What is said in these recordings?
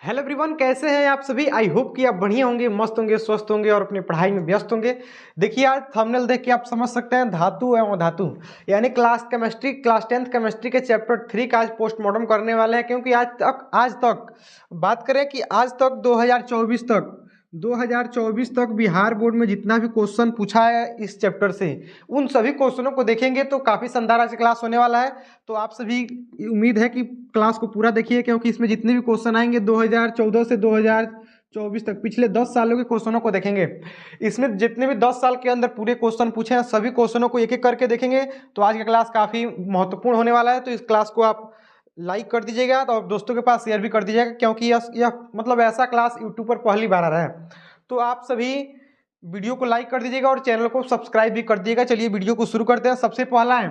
Hello everyone, कैसे हैं आप सभी। आई होप कि आप बढ़िया होंगे, मस्त होंगे, स्वस्थ होंगे और अपनी पढ़ाई में व्यस्त होंगे। देखिए आज थंबनेल देख के आप समझ सकते हैं धातु एवं अधातु यानी क्लास 10th केमिस्ट्री के चैप्टर 3 का आज पोस्टमार्टम करने वाले हैं। क्योंकि आज तक बात करें कि आज तक 2024 तक बिहार बोर्ड में जितना भी क्वेश्चन पूछा है इस चैप्टर से, उन सभी क्वेश्चनों को देखेंगे तो काफ़ी शानदार आज क्लास होने वाला है। तो आप सभी उम्मीद है कि क्लास को पूरा देखिए, क्योंकि इसमें जितने भी क्वेश्चन आएंगे 2014 से 2024 तक पिछले 10 सालों के क्वेश्चनों को देखेंगे। इसमें जितने भी 10 साल के अंदर पूरे क्वेश्चन पूछे हैं सभी क्वेश्चनों को एक एक करके देखेंगे। तो आज का क्लास काफ़ी महत्वपूर्ण होने वाला है। तो इस क्लास को आप लाइक कर दीजिएगा और दोस्तों के पास शेयर भी कर दीजिएगा, क्योंकि यह मतलब ऐसा क्लास यूट्यूब पर पहली बार आ रहा है। तो आप सभी वीडियो को लाइक कर दीजिएगा और चैनल को सब्सक्राइब भी कर दीजिएगा। चलिए वीडियो को शुरू करते हैं। सबसे पहला है,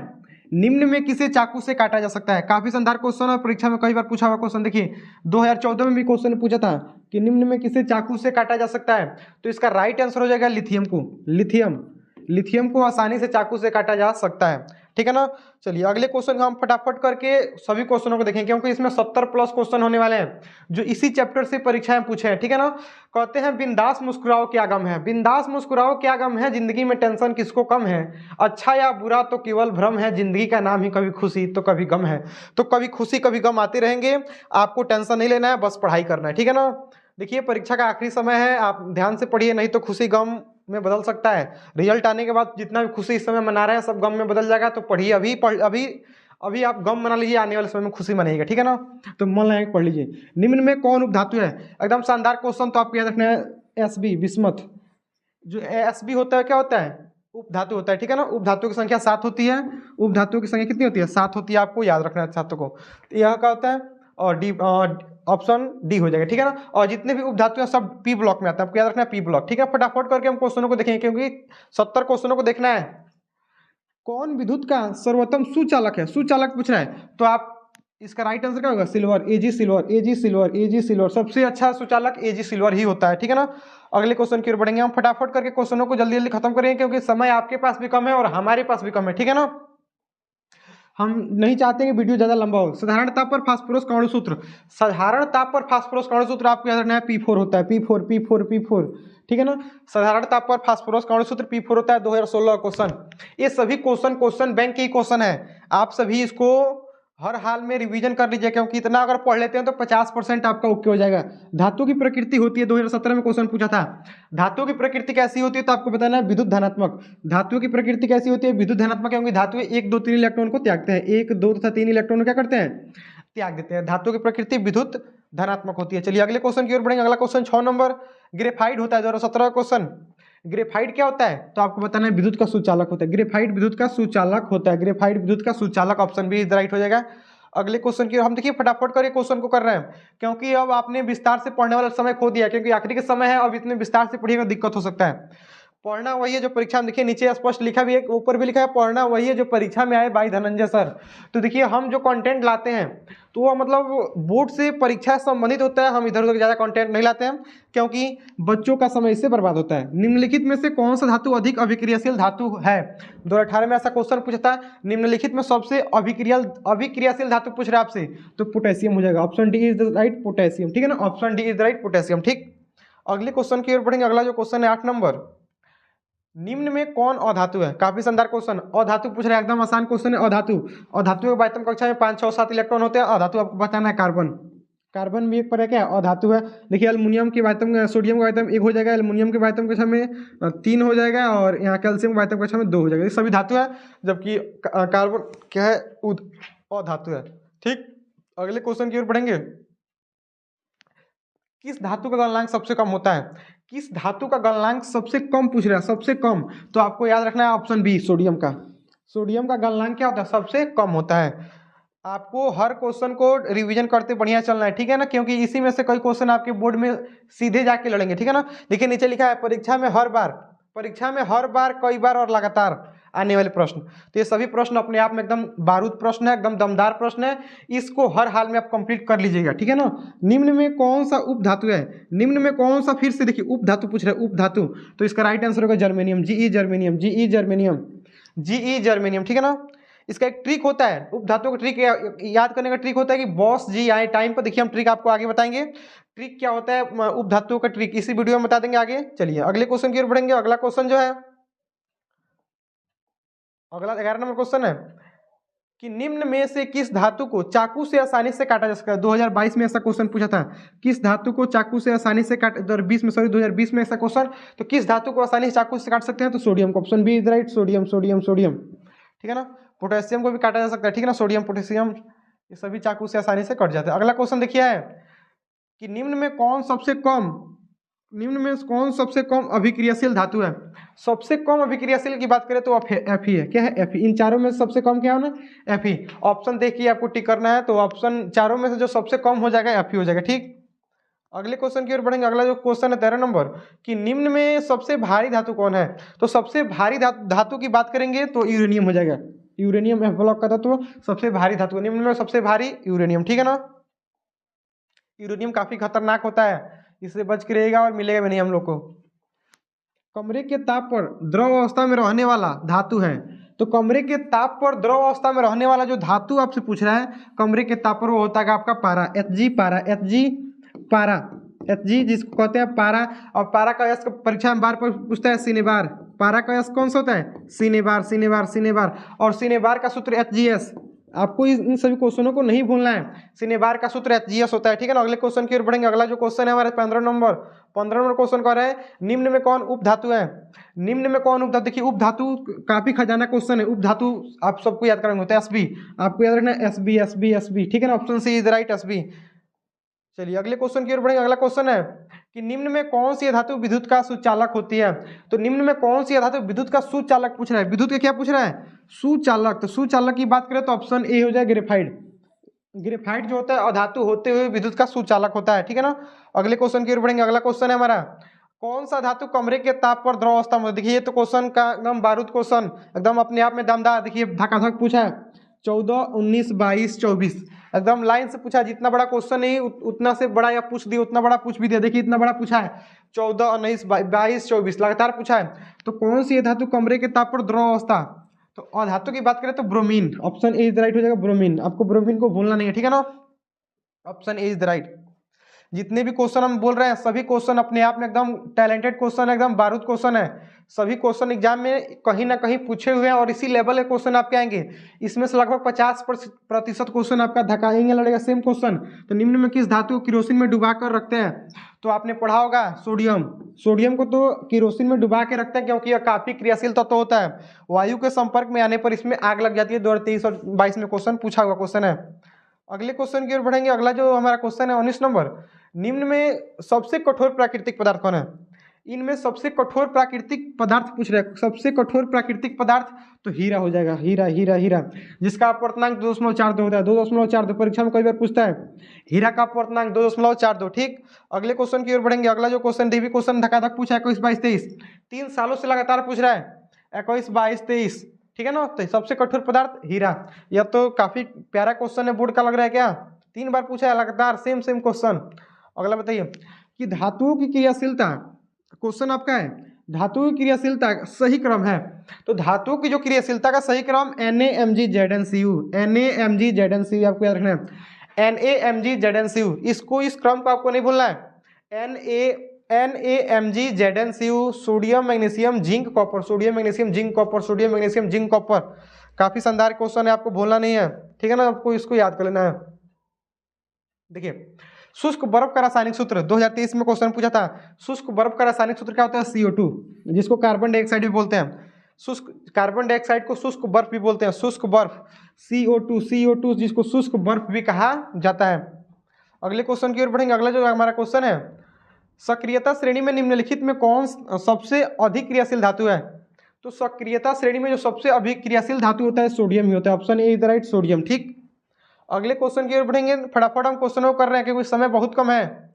निम्न में किसे चाकू से काटा जा सकता है। काफी शानदार क्वेश्चन है, परीक्षा में कई बार पूछा हुआ क्वेश्चन। देखिए 2014 में भी क्वेश्चन पूछा था कि निम्न में किसे चाकू से काटा जा सकता है। तो इसका राइट आंसर हो जाएगा लिथियम को आसानी से चाकू से काटा जा सकता है। ठीक है ना। चलिए अगले क्वेश्चन हम फटाफट करके सभी क्वेश्चनों को देखें, क्योंकि इसमें 70 प्लस क्वेश्चन होने वाले हैं जो इसी चैप्टर से परीक्षा में पूछे हैं। ठीक है ना। कहते हैं बिंदास मुस्कुराओ क्या गम है। बिंदास मुस्कुराओ क्या गम है, जिंदगी में टेंशन किसको कम है। अच्छा या बुरा तो केवल भ्रम है, जिंदगी का नाम ही कभी खुशी तो कभी गम है। तो कभी खुशी कभी गम आते रहेंगे, आपको टेंशन नहीं लेना है, बस पढ़ाई करना है। ठीक है ना। देखिए परीक्षा का आखिरी समय है, आप ध्यान से पढ़िए, नहीं तो खुशी गम में बदल सकता है। रिजल्ट आने के बाद जितना भी खुशी इस समय मना रहे हैं सब गम में बदल जाएगा। तो पढ़िए, अभी आप गम मना लीजिए, आने वाले समय में खुशी मनाइएगा। ठीक है ना। तो मन लगा के पढ़ लीजिए। निम्न में कौन उपधातु है। एकदम शानदार क्वेश्चन। तो आपको याद रखना है एसबी, बिस्मथ। जो एसबी होता है क्या होता है, उपधातु होता है। ठीक है ना। उपधातु की संख्या 7 होती है। उपधातु की संख्या कितनी होती है, 7 होती है। आपको याद रखना है 7 को। तो यह क्या होता है, और डी ऑप्शन डी हो जाएगा। ठीक है ना। और जितने भी उपधातु हैं सब पी ब्लॉक में आता है, आपको याद रखना है पी ब्लॉक। ठीक है। फटाफट करके हम क्वेश्चनों को देखेंगे, क्योंकि 70 क्वेश्चनों को देखना है। कौन विद्युत का सर्वोत्तम सुचालक है, सुचालक पूछ रहा है। तो आप इसका राइट आंसर क्या होगा, सिल्वर, एजी सिल्वर। सबसे अच्छा सुचालक एजी सिल्वर ही होता है। ठीक है ना। अगले क्वेश्चन की ओर बढ़ेंगे हम। फटाफट करके क्वेश्चनों को जल्दी जल्दी खत्म करेंगे, क्योंकि समय आपके पास भी कम है और हमारे पास भी कम है। ठीक है ना। हम नहीं चाहते कि वीडियो ज्यादा लंबा हो। साधारण ताप पर फास्फोरस का अणुसूत्र, साधारण ताप पर फास्फोरस का अणुसूत्र आपको याद रखना है P4 होता है। P4। ठीक है ना। साधारण ताप पर फास्फोरस का अणुसूत्र P4 होता है। 2016 क्वेश्चन। ये सभी क्वेश्चन बैंक के क्वेश्चन है। आप सभी इसको हर हाल में रिवीजन कर लीजिए, क्योंकि इतना अगर पढ़ लेते हैं तो 50% आपका ओके हो जाएगा। धातु की प्रकृति होती है, 2017 में क्वेश्चन पूछा था। धातु की प्रकृति कैसी होती है, तो आपको बताना है विद्युत धनात्मक। धातु की प्रकृति कैसी होती है, विद्युत धनात्मक, क्योंकि धातु 1 2 3 इलेक्ट्रॉन को त्यागते हैं। 1 2 तथा 3 इलेक्ट्रॉन क्या करते हैं, त्याग देते हैं। धातु की प्रकृति विद्युत धनात्मक होती है। चलिए अगले क्वेश्चन की ओर बढ़ेंगे। अगला क्वेश्चन 6 नंबर, ग्रेफाइट होता है। 2017 क्वेश्चन। ग्रेफाइट क्या होता है, तो आपको बताना है विद्युत का सुचालक होता है। ग्रेफाइट विद्युत का सुचालक होता है। ग्रेफाइट विद्युत का सुचालक, ऑप्शन बी इज राइट हो जाएगा। अगले क्वेश्चन की हम देखिए फटाफट करके क्वेश्चन को कर रहे हैं, क्योंकि अब आपने विस्तार से पढ़ने वाला समय खो दिया, क्योंकि आखिरी के समय है। अब इतने विस्तार से पढ़िएगा दिक्कत हो सकता है। पढ़ना वही है जो परीक्षा में, देखिए नीचे स्पष्ट लिखा भी है, ऊपर भी लिखा है, पढ़ना वही है जो परीक्षा में आए बाई धनंजय सर। तो देखिए हम जो कंटेंट लाते हैं तो वो मतलब बोर्ड से परीक्षा से संबंधित होता है। हम इधर उधर ज़्यादा कंटेंट नहीं लाते हैं, क्योंकि बच्चों का समय इससे बर्बाद होता है। निम्नलिखित में से कौन सा धातु अधिक अभिक्रियाशील धातु है। 2018 में ऐसा क्वेश्चन पूछा था, निम्नलिखित में सबसे अभिक्रियाशील धातु पूछ रहे हैं आपसे, तो पोटेशियम हो जाएगा। Option D is the right, potassium. ठीक है ना। Option D is the right, potassium. ठीक। अगले क्वेश्चन की ओर बढ़ेंगे। अगला जो क्वेश्चन है 8 नंबर, निम्न में कौन अधातु है। काफी शानदार क्वेश्चन, अधातु पूछ रहे हैं, एकदम आसान क्वेश्चन है। अधातु के वायतम कक्षा में 5 6 7 इलेक्ट्रॉन होते हैं। अधातु आपको बताना है कार्बन भी एक पर है क्या, अधातु है। देखिए एल्युमिनियम के वायतम, सोडियम का वायतम 1 हो जाएगा, एल्युमिनियम के वायतम कक्षा में 3 हो जाएगा, और यहाँ कैल्शियम वायतम कक्षा में 2 हो जाएगा। ये सभी धातु है, जबकि कार्बन क्या है, अधातु है। ठीक। अगले क्वेश्चन की ओर बढ़ेंगे। किस धातु का गलनांक सबसे कम होता है। किस धातु का गलनांक सबसे कम पूछ रहा है, सबसे कम। तो आपको याद रखना है ऑप्शन बी, सोडियम का। सोडियम का गलनांक क्या होता है, सबसे कम होता है। आपको हर क्वेश्चन को रिवीजन करते बढ़िया चलना है। ठीक है ना, क्योंकि इसी में से कई क्वेश्चन आपके बोर्ड में सीधे जाके लड़ेंगे। ठीक है ना। देखिए नीचे लिखा है परीक्षा में हर बार, कई बार और लगातार आने वाले प्रश्न। तो ये सभी प्रश्न अपने आप में एकदम बारूद प्रश्न है, एकदम दमदार प्रश्न है। इसको हर हाल में आप कंप्लीट कर लीजिएगा। ठीक है ना। निम्न में कौन सा उपधातु है, निम्न में कौन सा, फिर से देखिए उपधातु पूछ रहे हैं, उपधातु। तो इसका राइट आंसर होगा जर्मेनियम, जीई जर्मेनियम। ठीक है ना। इसका एक ट्रिक होता है, उपधातुओं का ट्रिक याद करने का ट्रिक होता है कि बॉस जी आए टाइम पर। देखिए हम ट्रिक आपको आगे बताएंगे, ट्रिक क्या होता है उपधातुओं का ट्रिक इसी वीडियो में बता देंगे आगे। चलिए अगले क्वेश्चन की ओर बढ़ेंगे। अगला क्वेश्चन जो है, अगला 11 नंबर क्वेश्चन है कि निम्न में से किस धातु को चाकू से आसानी से काटा जा सकता है। 2022 में ऐसा क्वेश्चन पूछा था, किस धातु को चाकू से आसानी से काट 2020 में ऐसा क्वेश्चन, तो किस धातु को आसानी से चाकू से काट सकते हैं, तो सोडियम को, option B is right, sodium sodium sodium, ठीक है ना। पोटेशियम को भी काटा जा सकता है, ठीक है ना, सोडियम पोटेशियम ये सभी चाकू से आसानी से कट जाते हैं। अगला क्वेश्चन देखिए है कि निम्न में कौन सबसे कम अभिक्रियाशील धातु है। सबसे कम अभिक्रियाशील की बात करें तो एफ ही है। क्या है? एफ ही। इन चारों में सबसे कम क्या होना? एफ ही। ऑप्शन देखिए आपको टिक करना है, तो ऑप्शन चारों में से जो सबसे कम हो जाएगा एफ ही हो जाएगा, ठीक। अगले क्वेश्चन की ओर बढ़ेंगे। अगला जो क्वेश्चन है 13 नंबर कि निम्न में सबसे भारी धातु कौन है। तो सबसे भारी धातु की बात करेंगे तो यूरेनियम हो जाएगा। यूरेनियम एफ ब्लॉक का धातु सबसे भारी धातु, निम्न में सबसे भारी यूरेनियम, ठीक है ना। यूरेनियम काफी खतरनाक होता है, इससे बच के रहेगा और मिलेगा भी नहीं हम लोग को। कमरे के ताप पर द्रव अवस्था में रहने वाला धातु है। तो कमरे के ताप पर द्रव अवस्था में रहने वाला जो धातु आपसे पूछ रहा है कमरे के ताप पर, वो होता है आपका पारा, Hg पारा, Hg पारा, Hg जिसको कहते हैं पारा। और पारा का यश परीक्षा में बार पर पूछता है सिनेबार। पारा का यश कौन सा होता है? Cinnabar, cinnabar, cinnabar. और सिनेबार का सूत्र Hgs। आपको इन सभी क्वेश्चनों को नहीं भूलना है, सिनेबार का सूत्र Hgs होता है, ठीक है ना। अगले क्वेश्चन की ओर बढ़ेंगे। अगला जो क्वेश्चन है हमारे 15 नंबर क्वेश्चन कर रहे हैं निम्न में कौन उपधातु है। निम्न में कौन उपधातु, देखिए उपधातु काफी खजाना क्वेश्चन है। उपधातु आप सबको याद करना होता है, एसबी आपको याद रखना है, एसबी एसबी एसबी, ठीक है ना। Option C is right, SB. चलिए अगले क्वेश्चन की ओर बढ़ेंगे। अगला क्वेश्चन है कि निम्न में कौन सी धातु विद्युत का सुचालक होती है। तो निम्न में कौन सी धातु विद्युत का सुचालक पूछ रहा है। विद्युत का क्या पूछ रहा है? सुचालक। तो सुचालक की बात करें तो ऑप्शन ए हो जाए ग्रेफाइट। ग्रेफाइट जो होता है अधातु होते हुए विद्युत का सुचालक होता है, ठीक है ना। अगले क्वेश्चन की ओर बढ़ेंगे। अगला क्वेश्चन है हमारा कौन सा धातु कमरे के ताप पर द्रव अवस्था में। देखिए ये तो क्वेश्चन का एकदम बारूद क्वेश्चन, एकदम अपने आप में दमदार। देखिए धकाधक पूछा है 14, 19, 22, 24 एकदम लाइन से पूछा। जितना बड़ा क्वेश्चन नहीं उतना से बड़ा या पूछ दिया, उतना बड़ा पूछ भी दिया। देखिए इतना बड़ा पूछा है 14, 19, 22, 24 लगातार पूछा है। तो कौन सी धातु कमरे के ताप पर द्रव अवस्था, तो अधातु की बात करें तो bromine, option A is right हो जाएगा, ब्रोमीन। आपको ब्रोमीन को भूलना नहीं है, ठीक है ना। Option A is right. जितने भी क्वेश्चन हम बोल रहे हैं सभी क्वेश्चन अपने आप में एकदम टैलेंटेड क्वेश्चन है, एकदम बारूद क्वेश्चन है। सभी क्वेश्चन एग्जाम में कहीं ना कहीं पूछे हुए हैं और इसी लेवल के क्वेश्चन आपके आएंगे। इसमें से लगभग 50% क्वेश्चन आपका धकाएंगे लड़ेगा सेम क्वेश्चन। तो निम्न में किस धातु को किरोसिन में डुबा कर रखते हैं। तो आपने पढ़ा होगा सोडियम। सोडियम को तो किरोसिन में डुबा के रखते हैं क्योंकि यह काफी क्रियाशील तत्व होता है। वायु के संपर्क में आने पर इसमें आग लग जाती है। 2023 और 22 में क्वेश्चन पूछा हुआ क्वेश्चन है। अगले क्वेश्चन की ओर बढ़ेंगे। अगला जो हमारा क्वेश्चन है 19 नंबर, निम्न में सबसे कठोर प्राकृतिक पदार्थ कौन है। इनमें सबसे कठोर प्राकृतिक पदार्थ पूछ रहे हैं। सबसे कठोर प्राकृतिक पदार्थ तो हीरा हो जाएगा, हीरा हीरा हीरा, जिसका अपवर्तनांक 2.42 होता है। 2.42 परीक्षा में कई बार पूछता है। हीरा का अपवर्तनांक 2.42, ठीक। अगले क्वेश्चन की ओर बढ़ेंगे। अगला जो क्वेश्चन भी क्वेश्चन धकाधक पूछा है 21, 22, 23 3 सालों से लगातार पूछ रहा है 21, 22, 23, ठीक है ना। तो सबसे कठोर पदार्थ हीरा। यह तो काफी प्यारा क्वेश्चन है, बोर्ड का लग रहा है क्या। 3 बार पूछा है लगातार सेम क्वेश्चन। अगला बताइए कि धातुओं की क्रियाशीलता, क्वेश्चन आपका है धातुओं की क्रियाशीलता सही क्रम है। तो धातुओं की जो क्रियाशीलता का सही क्रम NaMgZnCu, NaMgZnCu आपको याद रखना है, NaMgZnCu। इसको इस क्रम को आपको नहीं भूलना है। NaMgZnCu, sodium magnesium zinc copper, sodium magnesium zinc copper, sodium magnesium zinc copper. काफी शानदार क्वेश्चन है, आपको भूलना नहीं है, ठीक है ना। आपको इसको याद कर लेना है। देखिए शुष्क बर्फ का रासायनिक सूत्र 2023 में क्वेश्चन पूछा था। शुष्क बर्फ का रासायनिक सूत्र क्या होता है? CO2, जिसको कार्बन डाइऑक्साइड भी बोलते हैं। शुष्क कार्बन डाइऑक्साइड को शुष्क बर्फ भी बोलते हैं, शुष्क बर्फ CO2 जिसको शुष्क बर्फ भी कहा जाता है। अगले क्वेश्चन की ओर बढ़ेंगे। अगला जो हमारा क्वेश्चन है सक्रियता श्रेणी में निम्नलिखित में कौन सबसे अधिक क्रियाशील धातु है। तो सक्रियता श्रेणी में जो सबसे अधिक क्रियाशील धातु होता है सोडियम ही होता है। Option A is right, sodium, ठीक। अगले क्वेश्चन की ओर बढ़ेंगे। फटाफट हम क्वेश्चनों कर रहे हैं क्योंकि समय बहुत कम है।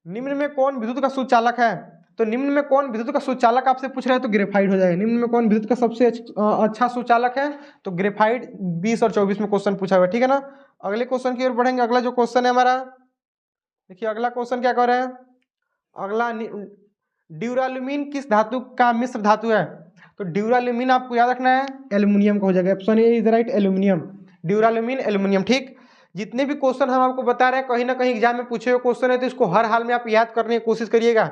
निम्न में कौन विद्युत का सुचालक है। तो निम्न में कौन विद्युत का सुचालक आपसे पूछ रहा है तो ग्रेफाइट हो जाएगा। निम्न में कौन विद्युत का सबसे अच्छा सुचालक है तो ग्रेफाइट। 20 और 24 में क्वेश्चन पूछा हुआ है, ठीक है ना। अगले क्वेश्चन की ओर बढ़ेंगे। अगला जो क्वेश्चन है हमारा, देखिए अगला क्वेश्चन क्या कर रहे हैं। अगला ड्यूरालुमीन किस धातु का मिश्र धातु है। तो ड्यूराल्यूमिन आपको याद रखना है, एल्यूमिनियम का हो जाएगा। Option A is right, aluminium, duralumin aluminium. ठीक, जितने भी क्वेश्चन हम आपको बता रहे हैं कहीं ना कहीं एग्जाम में पूछे हुए क्वेश्चन है, तो इसको हर हाल में आप याद करने की कोशिश करिएगा।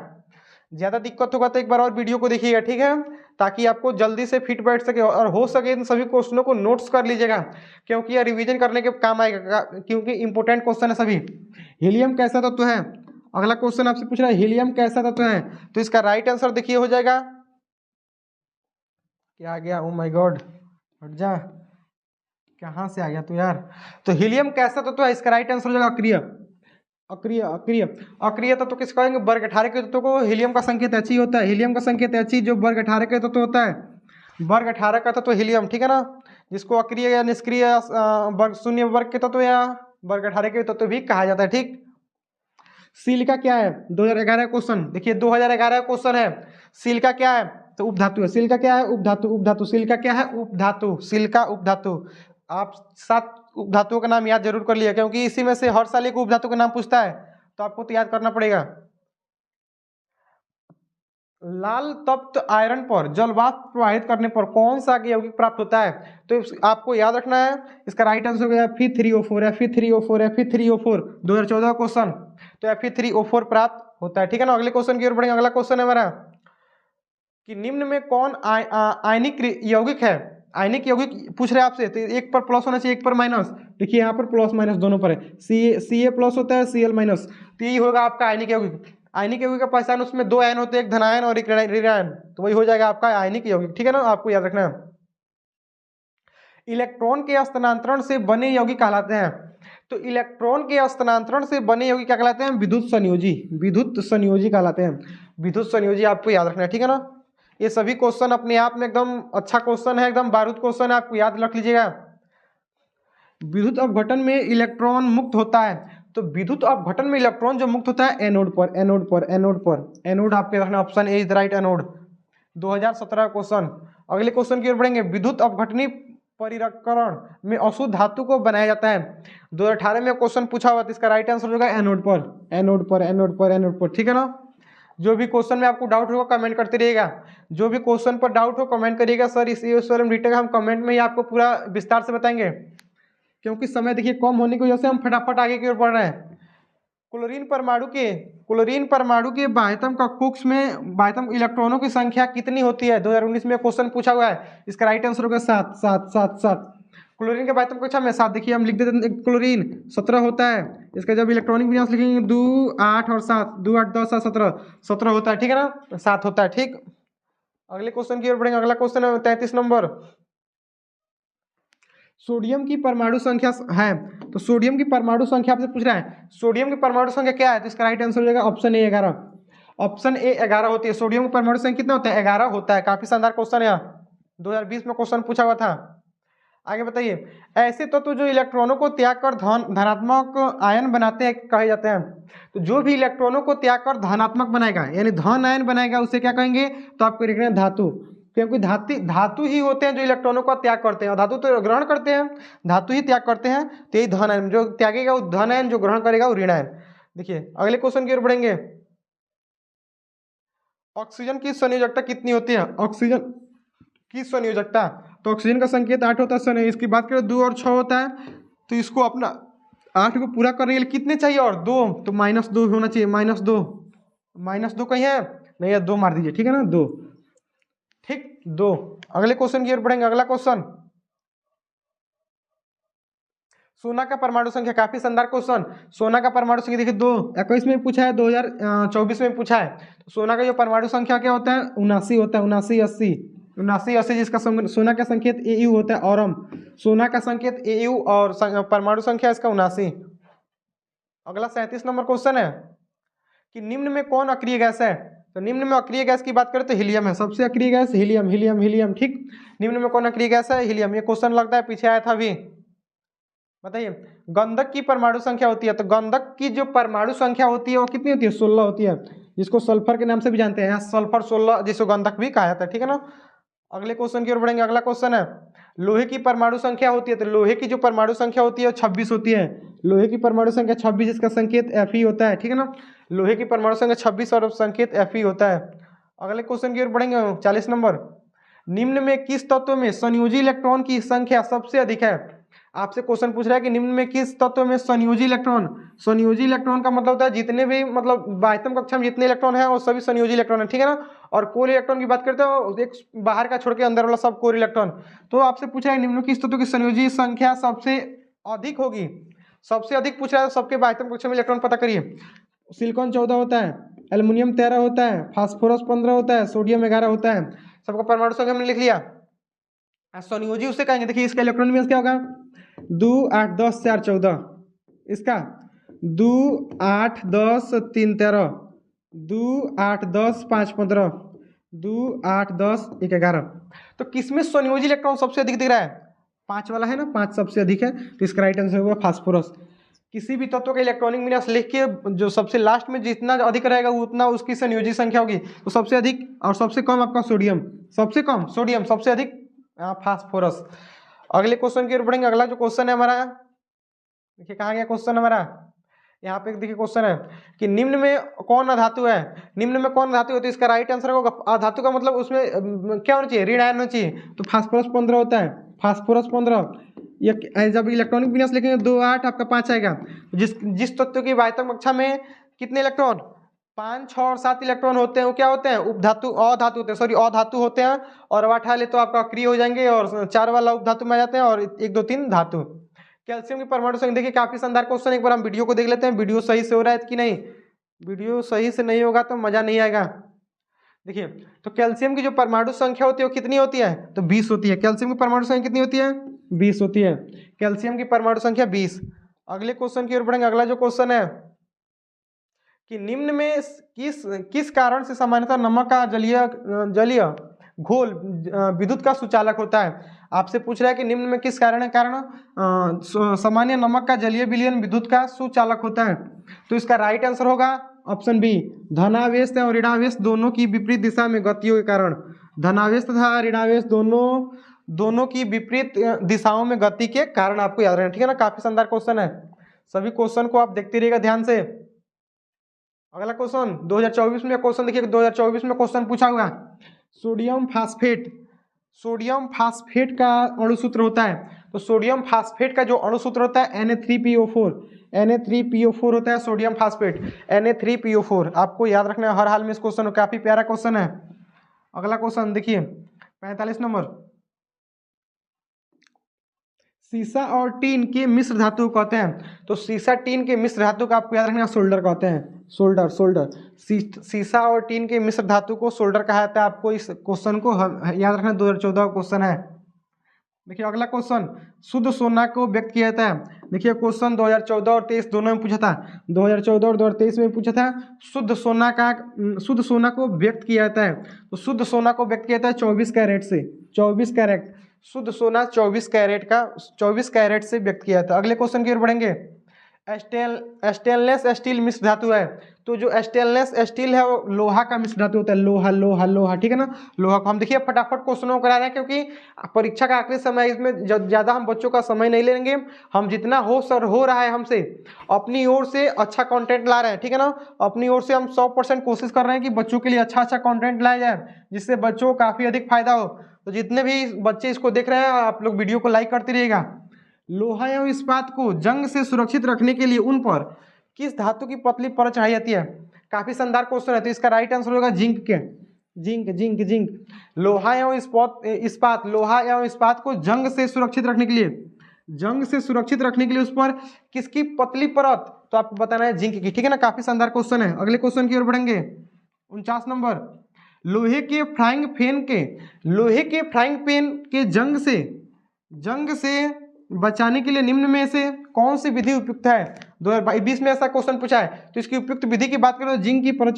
ज़्यादा दिक्कत होगा तो एक बार और वीडियो को देखिएगा, ठीक है, ताकि आपको जल्दी से फिट बैठ सके, और हो सके इन सभी क्वेश्चनों को नोट्स कर लीजिएगा, क्योंकि यह रिवीजन करने के काम आएगा, क्योंकि इंपॉर्टेंट क्वेश्चन है सभी। हीलियम कैसा तत्व है, अगला क्वेश्चन आपसे पूछ रहा है हीलियम कैसा तत्व है, तो इसका राइट आंसर देखिए हो जाएगा, क्या आ गया, ओ माय गॉड, हट जा, कहाँ से आ गया तो यार। तो हीलियम कैसा तत्व है, इसका राइट आंसर हो जाएगा अक्रिय। अक्रिय अक्रिय अक्रिय तत्व किसको कहेंगे, वर्ग 18 के तत्व को हीलियम का संकेत He होता है। हीलियम का संकेत He जो वर्ग 18 के तत्व होता है, वर्ग 18 का तत्व हीलियम, ठीक है ना, जिसको अक्रिय या निष्क्रिय वर्ग शून्य वर्ग के तत्व या वर्ग 18 के तत्व भी कहा जाता है। ठीक, सिलिका क्या है, 2011 क्वेश्चन, देखिए 2011 क्वेश्चन है, सिलिका क्या है, तो उपधातु है। सिलिका क्या है, उपधातु, उपधातु, सिलिका क्या है, उपधातु, सिलिका उपधातु। आप 7 उपधातुओं का नाम याद जरूर कर लिया, क्योंकि इसी में से हर साल एक उपधातु का नाम पूछता है, तो आपको तो याद करना पड़ेगा। लाल तप्त आयरन पर जल वाष्प प्रवाहित करने पर कौन सा यौगिक प्राप्त होता है, तो आपको याद रखना है, इसका राइट आंसर होगा Fe3O4, Fe3O4, Fe3O4, 2014 क्वेश्चन, तो Fe3O4 प्राप्त होता है। ठीक है ना, अगले क्वेश्चन की ओर बढ़ेंगे। अगला क्वेश्चन है हमारा कि निम्न में कौन आयनिक यौगिक है, आयनिक यौगिक पूछ रहे हैं आपसे, तो एक पर प्लस होना चाहिए, एक पर माइनस। देखिए यहाँ पर प्लस माइनस दोनों पर है, Ca प्लस होता है, Cl माइनस, तो यही होगा आपका आयनिक यौगिक। आयनिक यौगिक का पहचान, उसमें 2 आयन होते हैं, एक धनायन और एक ऋणायन, तो वही हो जाएगा आपका आयनिक यौगिक। ठीक है ना, आपको याद रखना है। इलेक्ट्रॉन के स्थानांतरण से बने यौगिक कहलाते हैं, तो इलेक्ट्रॉन के स्थानांतरण से बने यौगिक क्या कहलाते हैं, विद्युत संयोजी, विद्युत संयोजी कहलाते हैं, विद्युत संयोजी आपको याद रखना है। ठीक है ना, ये सभी क्वेश्चन अपने आप में एकदम अच्छा क्वेश्चन है, एकदम बारूद क्वेश्चन है, आपको याद रख लीजिएगा। विद्युत अपघटन में इलेक्ट्रॉन मुक्त होता है, तो विद्युत अपघटन में इलेक्ट्रॉन जो मुक्त होता है एनोड पर, एनोड पर, एनोड पर, एनोड आपके रखना, option A is right, anode, 2017 question. अगले क्वेश्चन की ओर बढ़ेंगे। विद्युत अपघटनी परिरकरण में अशुद्ध धातु को बनाया जाता है, 2018 में क्वेश्चन पूछा हुआ, तो इसका राइट आंसर होगा एनोड पर, एनोड पर, एनोड पर, एनोड पर। ठीक है ना, जो भी क्वेश्चन में आपको डाउट होगा कमेंट करते रहिएगा, जो भी क्वेश्चन पर डाउट हो कमेंट करिएगा, सर इस वाले में डिटेल हम कमेंट में ही आपको पूरा विस्तार से बताएंगे, क्योंकि समय देखिए कम होने की वजह से हम फटाफट आगे की ओर बढ़ रहे हैं। क्लोरीन परमाणु के बाह्यतम कक्षों में बाह्यतम इलेक्ट्रॉनों की संख्या कितनी होती है, 2019 में क्वेश्चन पूछा हुआ है, इसका राइट आंसर होगा 7, 7, 7, 7। क्लोरीन के बाह्यतम कक्षा में 7, देखिए हम लिख देते हैं, क्लोरीन 17 होता है, इसका जब इलेक्ट्रॉनिक विन्यास लिखेंगे 2, 8 और 7, 2, 8, 10, 7, 17, 17 होता है। ठीक है ना, 7 होता है। ठीक, अगले क्वेश्चन की ओर बढ़ेंगे। अगला क्वेश्चन है 33 नंबर, सोडियम की परमाणु संख्या है, तो सोडियम की परमाणु संख्या आपसे पूछ रहा है, सोडियम की परमाणु संख्या क्या है, तो इसका राइट आंसर हो जाएगा ऑप्शन ए 11, ऑप्शन ए 11 होती है। सोडियम की परमाणु संख्या कितना होता है, 11 होता है। काफी शानदार क्वेश्चन है, 2020 में क्वेश्चन पूछा हुआ था। आगे बताइए, ऐसे तो जो इलेक्ट्रॉनों को त्याग कर धनात्मक आयन बनाते हैं कहे जाते हैं, तो जो भी इलेक्ट्रॉनों को त्याग कर धनात्मक बनाएगा यानी धन आयन बनाएगा उसे क्या कहेंगे, तो आपको लिखना है धातु, क्योंकि धातु ही होते हैं जो इलेक्ट्रॉनों का त्याग करते हैं, और धातु तो ग्रहण करते हैं, धातु ही त्याग करते हैं, तो यही धन आयन, जो त्यागेगा वो धन आयन, जो ग्रहण करेगा वो ऋण आयन। देखिए अगले क्वेश्चन की ओर बढ़ेंगे। ऑक्सीजन की संयोजकता कितनी होती है, ऑक्सीजन की संयोजकता, तो ऑक्सीजन का संकेत 8 होता है, इसकी बात करें 2 और 6 होता है, तो इसको अपना 8 को पूरा करने के लिए कितने चाहिए, और 2, तो -2 होना चाहिए, -2 कहीं है नहीं है, 2 मार दीजिए। ठीक है ना, 2, ठीक 2। अगले क्वेश्चन की ओर बढ़ेंगे। अगला क्वेश्चन, सोना का परमाणु संख्या, काफी शानदार क्वेश्चन। सोना का परमाणु संख्या देखिए 21 में पूछा है, 2024 में पूछा है, तो सोना का जो परमाणु संख्या क्या होता है, 79 होता है, 7980, जिसका सोना का संकेत Au होता है, औरम, सोना का संकेत Au और परमाणु संख्या इसका 79। अगला 37 नंबर क्वेश्चन है कि निम्न में कौन अक्रिय गैस है, तो निम्न में अक्रिय गैस की बात करें तो हीलियम है, सबसे अक्रिय गैस हीलियम, हीलियम, हीलियम। ठीक, निम्न में कौन अक्रिय गैस है, हीलियम। ये क्वेश्चन लगता है पीछे आया था अभी, बताइए। गंधक की परमाणु संख्या होती है, तो गंधक की जो परमाणु संख्या होती है वो कितनी होती है, 16 होती है, जिसको सल्फर के नाम से भी जानते हैं, सल्फर 16, जिसको गंधक भी कहा जाता है। ठीक है ना, अगले क्वेश्चन की ओर बढ़ेंगे। अगला क्वेश्चन है, लोहे की परमाणु संख्या होती है, तो लोहे की जो परमाणु संख्या होती है वो 26 होती है, लोहे की परमाणु संख्या 26, जिसका संकेत Fe होता है। ठीक है ना, लोहे की परमाणु संख्या 26 और संकेत Fe होता है। अगले क्वेश्चन की ओर बढ़ेंगे, 40 नंबर, निम्न में किस तत्व में संयोजी इलेक्ट्रॉन की संख्या सबसे अधिक है? आपसे क्वेश्चन पूछ रहा है कि निम्न में किस तत्व में संयोजी इलेक्ट्रॉन का मतलब होता है जितने भी मतलब बाह्यतम कक्षा में जितने इलेक्ट्रॉन है वो सभी संयोजी इलेक्ट्रॉन है, ठीक है ना। और कोर इलेक्ट्रॉन की बात करते हो एक बाहर का छोड़ के अंदर वाला सब कोर इलेक्ट्रॉन। तो आपसे पूछ रहा है निम्न किस तत्व की संयोजी संख्या सबसे अधिक होगी? सबसे अधिक पूछ रहा है, सबके बाह्यतम कक्षा में इलेक्ट्रॉन पता करिए। सिलिकॉन 14 होता है, एल्युमिनियम 13 होता है, फास्फोरस 15 होता है, सोडियम 11 होता है। सबका परमाणु संख्या हमने लिख लिया। संयोजी उससे कहेंगे, देखिए इसका इलेक्ट्रॉन बेस क्या होगा? 2 8 10 4 14, इसका 2 8 10 3 13, 2 8 10 5 15, 2 8 10 1 11। तो किसमें संयोजी इलेक्ट्रॉन सबसे अधिक दिख रहा है? 5 वाला है ना, 5 सबसे अधिक है, तो इसका राइट आंसर होगा फास्फोरस। किसी भी तत्व का इलेक्ट्रॉनिक विन्यास लिख के जो सबसे लास्ट में जितना अधिक रहेगा उतना उसकी संयोजी संख्या होगी। तो सबसे अधिक और सबसे कम आपका सोडियम, सबसे कम सोडियम, सबसे अधिक फास्फोरस। अगले क्वेश्चन की ओर बढ़ेंगे। अगला जो क्वेश्चन है हमारा, देखिए कहाँ गया क्वेश्चन हमारा, यहाँ पे देखिए क्वेश्चन है कि निम्न में कौन अधातु है? निम्न में कौन धातु होती है? इसका राइट आंसर होगा अधातु का मतलब उसमें क्या होना चाहिए? ऋण आयन होना चाहिए। तो फास्फोरस 15 होता है, फास्फोरस 15। ये जब इलेक्ट्रॉनिक विन्यास लिखेंगे 2 8 आपका 5 आएगा। जिस तत्व की बाह्यतम कक्षा में कितने इलेक्ट्रॉन? 5 6 और 7 इलेक्ट्रॉन होते हैं, वो क्या होते हैं? उपधातु, अधातु होते हैं, सॉरी अधातु होते हैं। और 8 वाले तो आपका अक्रिय हो जाएंगे और 4 वाला उपधातु में आ जाते हैं और 1 2 3 धातु। कैल्शियम की परमाणु संख्या, देखिए काफी शानदार क्वेश्चन। एक बार हम वीडियो को देख लेते हैं, वीडियो सही से हो रहा है कि नहीं। वीडियो सही से नहीं होगा तो मजा नहीं आएगा। देखिए तो कैल्शियम की जो परमाणु संख्या होती है वो कितनी होती है? तो 20 होती है। कैल्शियम की परमाणु संख्या कितनी होती है? 20 होती है। कैल्शियम की परमाणु संख्या 20। अगले क्वेश्चन की ओर बढ़ेंगे। अगला जो क्वेश्चन है कि निम्न में किस कारण से सामान्यतः नमक का जलीय घोल विद्युत का सुचालक होता है? आपसे पूछ रहा है कि निम्न में किस कारण सामान्य नमक का जलीय विलयन विद्युत का सुचालक होता है? तो इसका राइट आंसर होगा ऑप्शन बी, धनावेश और ऋणावेश दोनों की विपरीत दिशा में गतियों के कारण। धनावेश तथा ऋणावेश दोनों की विपरीत दिशाओं में गति के कारण आपको याद रखना, ठीक है ना। काफी शानदार क्वेश्चन है, सभी क्वेश्चन को आप देखते रहिएगा ध्यान से। अगला क्वेश्चन 2024 में क्वेश्चन देखिए, 2024 में क्वेश्चन पूछा हुआ सोडियम फास्फेट का अणुसूत्र होता है। तो सोडियम फास्फेट का जो अणुसूत्र होता है Na3PO4 होता है सोडियम फास्फेट, Na3PO4। आपको याद रखना है हर हाल में इस क्वेश्चन को, काफी प्यारा क्वेश्चन है। अगला क्वेश्चन देखिए 45 नंबर, सीसा और टीन के मिश्र धातु कहते हैं। तो सीसा टीन के मिश्र धातु का आपको याद रखना सोल्डर कहते हैं, सोल्डर। सीसा और टीन के मिश्र धातु को सोल्डर कहा जाता है। आपको इस क्वेश्चन को याद रखना, 2014 का क्वेश्चन है। देखिए अगला क्वेश्चन, शुद्ध सोना को व्यक्त किया जाता है। देखिए क्वेश्चन 2014 और 23 दोनों में पूछा था, 2014 और 2023 में पूछा था। शुद्ध सोना को व्यक्त किया जाता है। तो शुद्ध सोना को व्यक्त किया जाता है 24 कैरेट से, 24 कैरेट। शुद्ध सोना 24 कैरेट से व्यक्त किया जाता है। अगले क्वेश्चन की ओर बढ़ेंगे। स्टेनलेस स्टील मिश्र धातु है। तो जो स्टेनलेस स्टील है वो लोहा का मिश्र धातु होता है, लोहा, ठीक है ना। लोहा को हम देखिए फटाफट क्वेश्चनों को करा रहे हैं क्योंकि परीक्षा का आखिरी समय, इसमें ज्यादा हम बच्चों का समय नहीं लेंगे। हम जितना हो रहा है हमसे अपनी ओर से अच्छा कंटेंट ला रहे हैं, ठीक है ना। अपनी ओर से हम 100% कोशिश कर रहे हैं कि बच्चों के लिए अच्छा कंटेंट लाया जाए जिससे बच्चों को काफी अधिक फायदा हो। तो जितने भी बच्चे इसको देख रहे हैं आप लोग वीडियो को लाइक करते रहिएगा। लोहा एवं इस्पात को जंग से सुरक्षित रखने के लिए उन पर किस धातु की पतली परत चढ़ाई जाती है? काफी शानदार क्वेश्चन है। तो इसका राइट आंसर होगा जिंक। लोहा एवं इस्पात को जंग से सुरक्षित रखने के लिए उस पर किसकी पतली परत? तो आपको बताना है जिंक की, ठीक है ना। काफी शानदार क्वेश्चन है। अगले क्वेश्चन की ओर बढ़ेंगे। 49 नंबर, लोहे के फ्राइंग पैन के जंग से बचाने के लिए निम्न में से कौन सी विधि उपयुक्त है? 2020 में ऐसा क्वेश्चन पूछा है। तो इसकी उपयुक्त विधि की बात करें तो जिंक की परत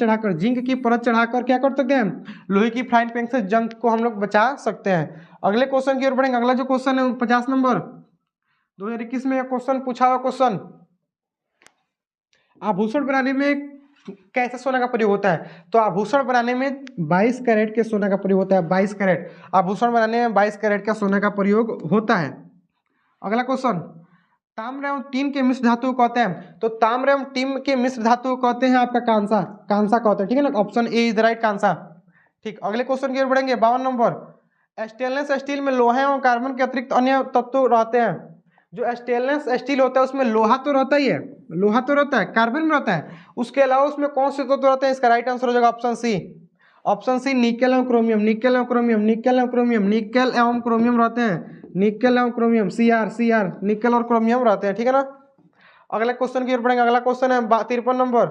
चढ़ाकर क्या कर सकते हैं? लोहे की फ्राइंग पैन से जंग को हम लोग बचा सकते हैं। अगले क्वेश्चन की ओर बढ़ेंगे। अगला जो क्वेश्चन है 50 नंबर, 2021 में क्वेश्चन पूछा हुआ क्वेश्चन, आभूषण बनाने में कैसे सोना का प्रयोग होता है? तो आभूषण बनाने में 22 कैरेट के सोना का प्रयोग होता है, 22 कैरेट। आभूषण बनाने में 22 कैरेट का सोना का प्रयोग होता है। अगला क्वेश्चन, ताम्र एवं टीन के मिश्र धातु कहते हैं। तो ताम्र एवं टीन के मिश्र धातु कहते हैं आपका कांसा कहते हैं, ठीक है ना। Option A is the right, कांसा। ठीक, अगले क्वेश्चन की ओर बढ़ेंगे। 52 नंबर, स्टेनलेस स्टील में लोहे और कार्बन के अतिरिक्त अन्य तत्व रहते हैं। जो स्टेनलेस स्टील होता है उसमें लोहा तो रहता ही है, लोहा तो रहता है, कार्बन में रहता है, उसके अलावा उसमें कौन से तत्व रहते हैं? इसका राइट आंसर हो जाएगा option C. Option C nickel एवं क्रोमियम, निकेल एवं क्रोमियम, निकेल एवं क्रोमियम, निकेल एवं क्रोमियम रहते हैं, निकेल एवं क्रोमियम, Cr निकेल और क्रोमियम रहते हैं, ठीक है ना। अगले क्वेश्चन की ओर बढ़ेंगे। अगला क्वेश्चन है 53 नंबर।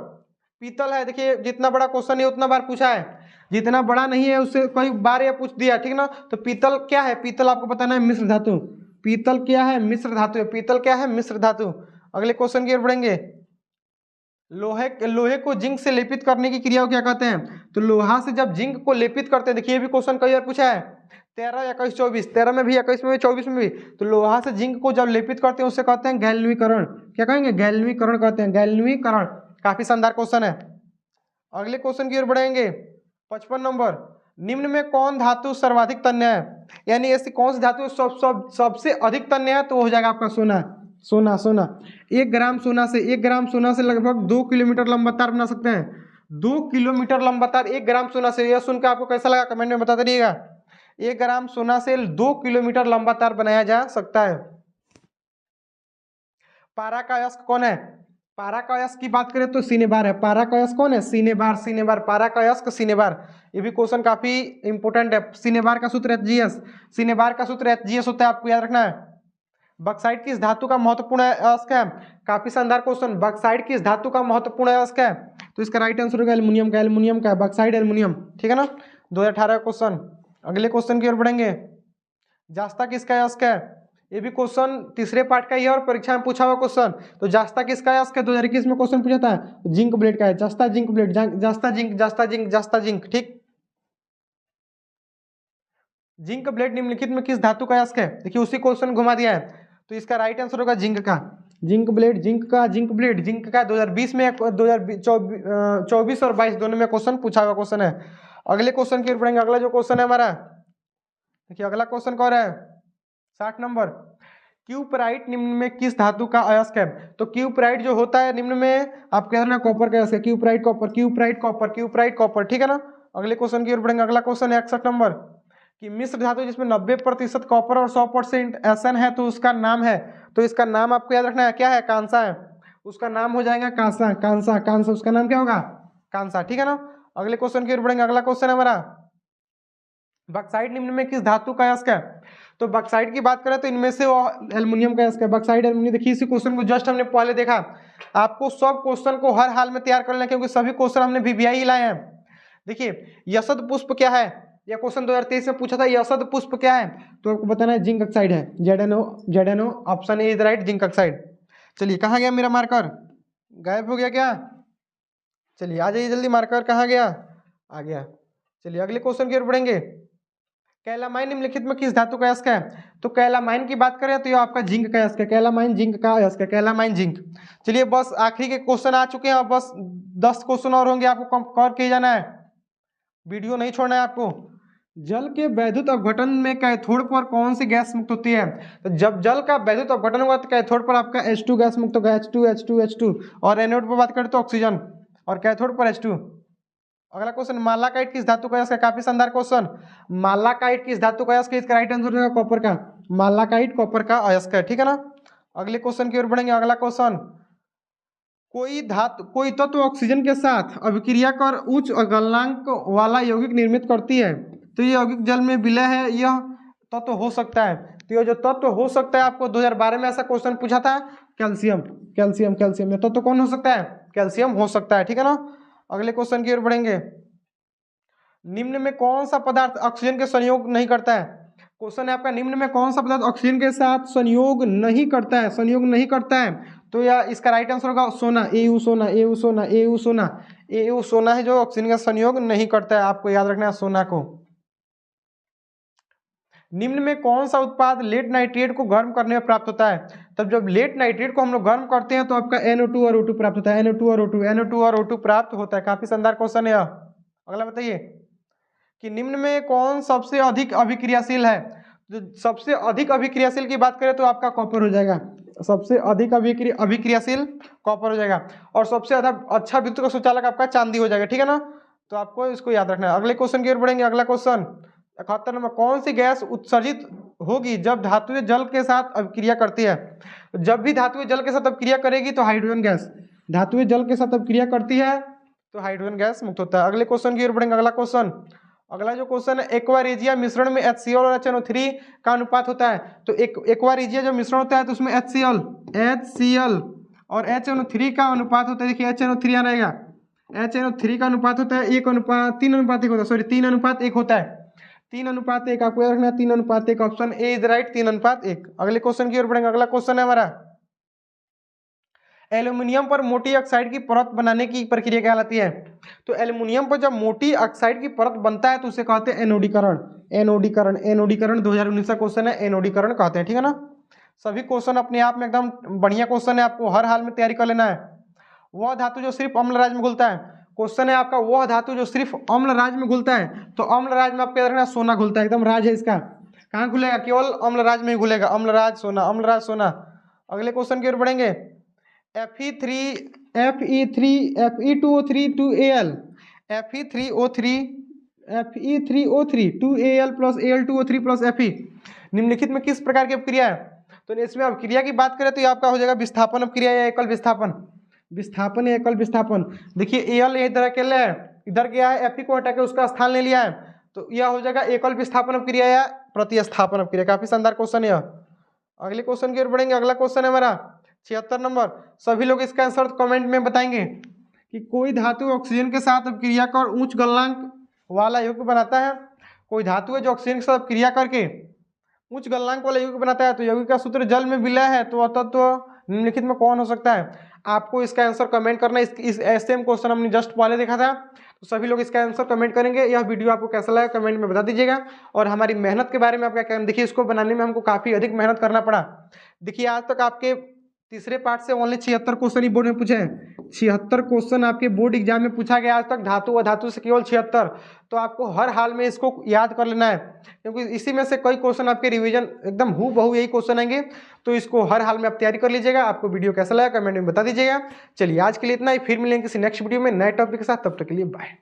पीतल है, देखिए जितना बड़ा क्वेश्चन है उतना बार पूछा है, जितना बड़ा नहीं है उससे कई बार ये पूछ दिया, ठीक ना। तो पीतल क्या है? पीतल आपको बताना है मिश्र धातु। पीतल क्या है? मिश्र धातु है। पीतल क्या है? मिश्र धातु। अगले क्वेश्चन की ओर बढ़ेंगे। लोहे को जिंक से लेपित करने की क्रिया को क्या कहते हैं? तो लोहा से जब जिंक को लेपित करते हैं, देखिए ये भी क्वेश्चन कई बार पूछा है, 13, 21, 24, 13 में भी, 21 में भी, 24 में भी। तो लोहा से जिंक को जब लेपित करते हैं उससे कहते हैं गैल्वनीकरण। क्या कहेंगे? गैल्वनीकरण कहते हैं, गैल्वनीकरण। काफी शानदार क्वेश्चन है। अगले क्वेश्चन की ओर बढ़ेंगे। 55 नंबर। निम्न में कौन धातु सर्वाधिक तन्य है? यानी ऐसी कौन सी धातु सबसे अधिक तन्य है? तो हो जाएगा आपका सोना। सोना, सोना। 1 ग्राम सोना से, 1 ग्राम सोना से लगभग 2 किलोमीटर लंबा तार बना सकते हैं। 2 किलोमीटर लंबा तार 1 ग्राम सोना से। यह सुनकर आपको कैसा लगा कमेंट में बता दीजिएगा। 1 ग्राम सोना से 2 किलोमीटर लंबा तार बनाया जा सकता है। पारा का अयस्क कौन है? पारा का अयस्क की बात करें तो सिनेबार है। पारा का अयस्क कौन है? Cinnabar, cinnabar. पारा का अयस्क सिनेबार। ये भी क्वेश्चन काफी इंपोर्टेंट है। सिनेबार का सूत्र HGS, सिनेबार का सूत्र HGS होता है, आपको याद रखना है। बक्साइट किस धातु का महत्वपूर्ण अयस्क है? काफी शानदार क्वेश्चन। बक्साइट किस धातु का महत्वपूर्ण अयस्क है? तो इसका राइट आंसर होगा एल्युमिनियम का। एल्युमिनियम का, बक्साइट एल्युमिनियम, ठीक है ना। 2018 क्वेश्चन। अगले क्वेश्चन की ओर बढ़ेंगे। जास्ता किसका अयस्क है? ये भी क्वेश्चन तीसरे पार्ट का ही है और परीक्षा में पूछा हुआ क्वेश्चन। तो जास्ता किसका अयस्क है? 2021 में क्वेश्चन पूछा था, जिंक ब्लेड का है। जास्ता जिंक ब्लेड, जास्ता जिंक, जास्ता जिंक, जास्ता जिंक, ठीक। जिंक ब्लेड निम्नलिखित में किस धातु का अयस्क है? देखिए उसी क्वेश्चन घुमा दिया है, तो इसका राइट आंसर होगा जिंक का। जिंक ब्लेड, जिंक का, जिंक ब्लेड, जिंक का 2020 में, 2024 और 22 दोनों में क्वेश्चन पूछा हुआ क्वेश्चन है। अगले क्वेश्चन की ओर बढ़ेंगे। अगला जो क्वेश्चन है हमारा, देखिए अगला क्वेश्चन कौन है? 60 नंबर। क्यूपराइट निम्न में किस धातु का अयस्क है? तो क्यूपराइट जो होता है निम्न में, आप कह रहे हैं कॉपर का अयस्क है। Cuprite copper, cuprite copper, cuprite copper, ठीक है ना। अगले क्वेश्चन की ओर बढ़ेंगे। अगला क्वेश्चन है 61 नंबर कि मिश्र धातु जिसमें 90% कॉपर और 100% एसन है तो उसका नाम है। तो इसका नाम आपको याद रखना है, क्या है? कांसा है। उसका नाम हो जाएगा कांसा, कांसा, कांसा। उसका नाम क्या होगा? कांसा, ठीक है ना। अगले क्वेश्चन की ओर बढ़ेंगे। अगला क्वेश्चन है हमारा, बक्साइट निम्न में किस धातु का अयस्क है? तो बक्साइट की बात करें तो इनमें से एल्युमिनियम का अयस्क है। Bauxite, aluminium. देखिए इसी क्वेश्चन को जस्ट हमने पहले देखा। आपको सब क्वेश्चन को हर हाल में तैयार कर लेना, क्योंकि सभी क्वेश्चन हमने VVI ही लाए हैं। देखिए यशद पुष्प क्या है? यह क्वेश्चन 2023 में पूछा था। यशद पुष्प क्या है? तो आपको बताना है जिंक ऑक्साइड है। ZnO, option A is right, zinc oxide. चलिए कहाँ गया मेरा मार्कर? गायब हो गया क्या? चलिए आ जाइए जल्दी, मार्कर कहाँ गया? आ गया। चलिए अगले क्वेश्चन की ओर बढ़ेंगे। कैलामाइन निम्नलिखित में किस धातु का अयस्क है? तो कैलामाइन की बात करें तो ये आपका जिंक का अयस्क है। कैलामाइन जिंक का अयस्क है, कैलामाइन जिंक। चलिए बस आखिरी के क्वेश्चन आ चुके हैं, और बस 10 क्वेश्चन और होंगे, आपको कवर किए जाना है, वीडियो नहीं छोड़ना है आपको। जल के वैद्युत अपघटन में कैथोड पर कौन सी गैस मुक्त होती है? तो जब जल का वैद्युत अपघटन होगा तो कैथोड पर आपका H2 गैस मुक्त होगा, H2, और एनोड पर बात करें तो ऑक्सीजन, और कैथोड पर H2। अगला क्वेश्चन, मालाकाइट किस धातु का अयस्क है? काफी शानदार क्वेश्चन। मालाकाइट किस धातु का अयस्क है? इसका राइट आंसर होगा कॉपर का। मालाकाइट कॉपर का अयस्क है, ठीक है ना। अगले क्वेश्चन की ओर बढ़ेंगे। अगला क्वेश्चन, कोई तत्व ऑक्सीजन के साथ अभिक्रिया कर उच्च गलनांक वाला यौगिक निर्मित करती है, तो ये यौगिक जल में विलय है, यह तत्व हो सकता है। तो ये जो तत्व हो सकता है, आपको 2012 में ऐसा क्वेश्चन पूछा था, कैल्शियम, कैल्शियम, कैल्शियम। ये तत्व कौन हो सकता है? कैल्शियम हो सकता है, ठीक है ना। अगले क्वेश्चन की ओर बढ़ेंगे। निम्न में कौन सा पदार्थ ऑक्सीजन के संयोग नहीं करता है? क्वेश्चन है आपका, निम्न में कौन सा पदार्थ ऑक्सीजन के साथ संयोग नहीं करता है? संयोग नहीं करता है, तो या इसका राइट आंसर होगा सोना, Au सोना, Au सोना, Au सोना। Au सोना है जो ऑक्सीजन का संयोग नहीं करता है, आपको याद रखना है सोना को। निम्न में कौन सा उत्पाद लेड नाइट्रेट को गर्म करने में प्राप्त होता है? तब जब लेड नाइट्रेट को हम लोग गर्म करते हैं तो आपका NO2 और O2 प्राप्त होता है। NO2 और O2, NO2 और O2 प्राप्त होता है। काफी शानदार क्वेश्चन है यह। अगला बताइए कि निम्न में कौन सबसे अधिक अभिक्रियाशील है? जो सबसे अधिक अभिक्रियाशील की बात करें तो आपका कॉपर हो जाएगा। सबसे अधिक अभिक्रियाशील कॉपर हो जाएगा, और सबसे ज्यादा अच्छा विद्युत का सुचालक आपका चांदी हो जाएगा, ठीक है ना। तो आपको इसको याद रखना है। अगले क्वेश्चन की ओर बढ़ेंगे। अगला क्वेश्चन 71 नंबर, कौन सी गैस उत्सर्जित होगी जब धातुएं जल के साथ अभिक्रिया करती है? जब भी धातुएं जल के साथ अभिक्रिया करेगी तो हाइड्रोजन गैस, धातुएं जल के साथ अभिक्रिया करती है तो हाइड्रोजन गैस मुक्त होता है। अगले क्वेश्चन की ओर बढ़ेंगे। अगला क्वेश्चन, अगला जो क्वेश्चन है, एक्वा रेजिया मिश्रण में HCl और HNO3 का अनुपात होता है। तो एक्वा रेजिया जब मिश्रण होता है तो उसमें HCl और HNO3 का अनुपात होता है। देखिए HNO3 यहाँ रहेगा, HNO3 का अनुपात होता है 3:1 होता है, सॉरी 3:1 होता है। 3:1 आपको याद रखना है, 3:1। Option A is right, 3:1। अगले क्वेश्चन की ओर बढ़ेंगे। अगला क्वेश्चन है हमारा, एल्यूमिनियम पर मोटी ऑक्साइड की परत बनाने की प्रक्रिया कहलाती है? तो एल्यूमिनियम पर जब मोटी ऑक्साइड की परत बनता है तो उसे कहते हैं एनोडीकरण। एनोडीकरण 2019 का क्वेश्चन है, एनोडीकरण कहते हैं, ठीक है ना। सभी क्वेश्चन अपने आप में एकदम बढ़िया क्वेश्चन है, आपको हर हाल में तैयारी कर लेना है। वह धातु जो सिर्फ अम्ल राज में घुलता है, क्वेश्चन है आपका, वह धातु जो सिर्फ अम्ल राज में घुलता है, तो अम्ल राज में आपको याद रखना सोना घुलता है, एकदम राज है इसका। कहाँ घुलेगा? केवल अम्ल राज में ही घुलेगा, अम्ल राज सोना, अम्ल राज सोना। अगले क्वेश्चन की ओर बढ़ेंगे। Fe2O3 2Al, Fe3O3 2Al plus Al2O3 plus Fe निम्नलिखित में किस प्रकार की अपक्रिया है? तो इसमें अपक्रिया की बात करें तो ये आपका हो जाएगा विस्थापन अपक्रिया या एकल विस्थापन, विस्थापन या एकल विस्थापन। देखिए Al इधर अकेले है, इधर क्या है, Fe को हटा के उसका स्थान ले लिया है, तो यह हो जाएगा एकल विस्थापन अपक्रिया या प्रतिस्थापन अपक्रिया। काफी शानदार क्वेश्चन है यह। अगले क्वेश्चन की ओर बढ़ेंगे। अगला क्वेश्चन है हमारा 76 नंबर। सभी लोग इसका आंसर कमेंट में बताएंगे कि कोई धातु ऑक्सीजन के साथ अपक्रिया कर उच्च गलनांक वाला यौगिक बनाता है। कोई धातु है जो ऑक्सीजन के साथ अपक्रिया करके उच्च गलनांक वाला यौगिक बनाता है, तो यौगिक का सूत्र जल में विलय है, तो तत्व निम्नलिखित में कौन हो सकता है? आपको इसका आंसर कमेंट करना है। इस सेम क्वेश्चन हमने जस्ट पहले देखा था, तो सभी लोग इसका आंसर कमेंट करेंगे। यह वीडियो आपको कैसा लगा कमेंट में बता दीजिएगा। और हमारी मेहनत के बारे में आप क्या कहें? देखिए इसको बनाने में हमको काफी अधिक मेहनत करना पड़ा। देखिए आज तक आपके तीसरे पार्ट से ओनली 76 क्वेश्चन ही बोर्ड में पूछे हैं। 76 क्वेश्चन आपके बोर्ड एग्जाम में पूछा गया आज तक, धातु व धातु से केवल 76। तो आपको हर हाल में इसको याद कर लेना है, क्योंकि इसी में से कई क्वेश्चन आपके रिवीजन एकदम हूबहू यही क्वेश्चन आएंगे। तो इसको हर हाल में आप तैयारी कर लीजिएगा। आपको वीडियो कैसा लगा कमेंट में बता दीजिएगा। चलिए आज के लिए इतना ही, फिर मिलेंगे किसी नेक्स्ट वीडियो में नए टॉपिक के साथ। तब तक के लिए बाय।